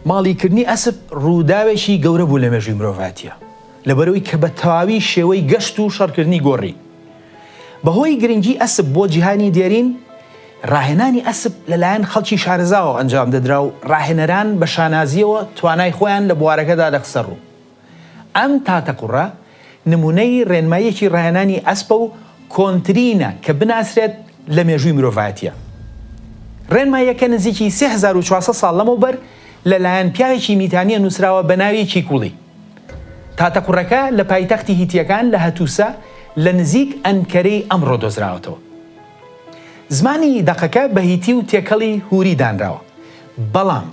ماڵیکردنی ئەسپ ڕووداوێکی گەورە بوو لە مێژووی مرۆڤاتیە لەبەرەوەی کە بە تەواوی شێوەی گەشت و شەڕکردنی گۆڕی. بەهۆی گرنگی ئەسپ بۆ جیهانی دێرین، ڕاهێنانی ئەسپ لەلایەن خەڵکی شارەزاوە ئەنجام دەدرا و ڕاهێنەران بە شانازیەوە توانای خۆیان لە بوارەکەدا دەخسەڕ و ئەم تاتەقوڕە نمونەی ڕێنماییەکی ڕاهێنانی ئەسپە و کۆنترینە کە بناسرێت لە مێژووی مرۆڤایەتیە. ڕێنماییەکە نزیکی 3400 ساڵ لەمەوبەر لەلایەن پیاوێکی میتانیە نووسراوە بە ناوی چیکوڵی. تاتەقوڕەکە لە پایتەختی هیتیەکان لە هەتوسە لە نزیک ئەنکەرەی ئەمڕۆ دۆزراوەتەوە. زمانی دەقەکە بە هیتی و تێکەڵی هوری دانراوە، بەڵام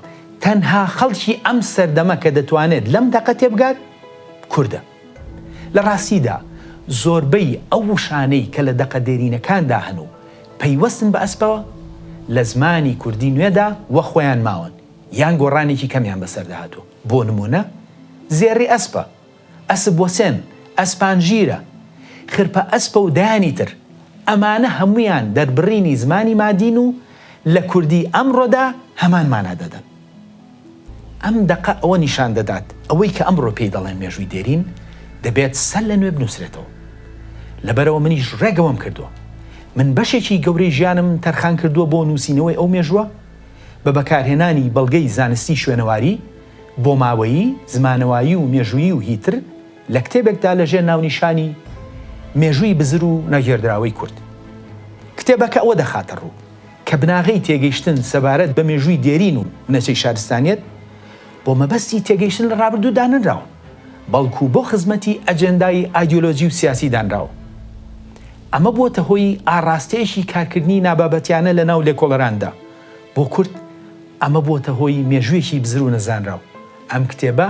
تەنها خەڵکی ئەم سەردەمە کە دەتوانێت لەم دەقە تێبگات کوردە. لە ڕاستیدا زۆربەی ئەو وشانەی کە لە دەقە دێرینەکاندا هەن و پەیوەستن بە ئەسپەوە لە زمانی کوردی نوێدا وە خۆیان ماون یان گۆڕانێکی کەمیان بەسەرداهاتوە. بۆ نمونە زێڕی ئەسپە، ئەسپ وەسێن، ئەسپانژیرە، خرپە ئەسپە و دایانی تر. ئەمانە هەمویان دەربڕینی زمانی مادین و لە کوردی ئەمڕۆدا هەمان مانا دەدەن. ئەم دەقە ئەوە نیشان دەدات ئەوەی کە ئەمڕۆ پێی دەڵێن مێژووی دێرین دەبێت سەر لە نوێ بنووسرێتەوە. لەبەرەوە منیش ڕێگەوەم کردووە. من بەشێکی گەورەی ژیانم تەرخان کردووە بۆ نووسینەوەی ئەو مێژووە بە بەکارهێنانی بەڵگەی زانستی شوێنەواری، بۆ ماوەیی، زمانەوایی و مێژوویی و هیتر لە کتێبێکدا لەژێر ناونیشانی مێژووی بزر و نەگێردراوەی کورد. کتێبەکە ئەوە دەخاتە ڕوو کە بناغەی تێگەیشتن سەبارەت بە مێژووی دێرین و نەچەی شارستانیەت بۆ مەبەستی تێگەیشتن لە ڕابردوو دانراوە، بەڵکو بۆ خزمەتی ئەجێندای ئایدیۆلۆژی و سیاسی دانراوە. ئەمە بۆتە هۆی ئاڕاستەیەکی کارکردنی نابابەتیانە لە ناو لێکۆڵەراندا. بۆ کورد ئەمە بۆتە هۆی مێژوویەکی بزر و نەزانراو. ئەم کتێبە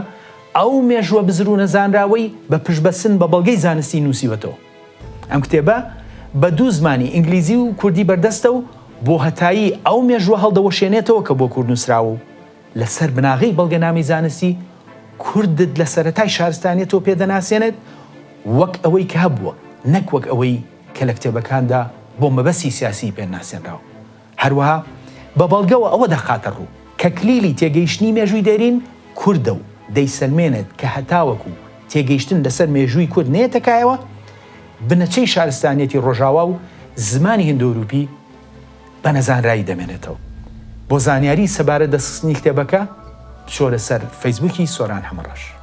ئەو مێژووە بزر و نەزانراوەی بە پشبەسن بە بەڵگەی زانستی نووسیوەتەوە. ئەم کتێبە بە دوو زمانی ئینگلیزی و کوردی بەردەستە و بۆ هەتایی ئەو مێژووە هەڵدەوەشێنێتەوە کە بۆ کورد نووسراوە و لەسەر بناغەی بەڵگەنامەی زانستی کوردت لە سەرەتای شارستانیەتەوە پێدەناسێنێت وەک ئەوەی کە هەبووە، نەک وەک ئەوەی کە لە کتێبەکاندا بۆ مەبەستی سیاسی پێناسێنراوە. هەروەها بە بەڵگەوە ئەوە دەخاتە ڕوو کە کلیلی تێگەیشتنی مێژووی دێرین کوردە و دەیسەلمێنێت کە هەتاوەکو تێگەیشتن لەسەر مێژووی کورد نێتەکایەوە بنەچەی شارستانیەتی ڕۆژاوا و زمانی هندۆروپی بە نەزانرایی دەمێنێتەوە. بۆ زانیاری سەبارەت دەستخستنی کتێبەکە بچۆ لەسەر فەیسبووکی سۆران هەمڕەش.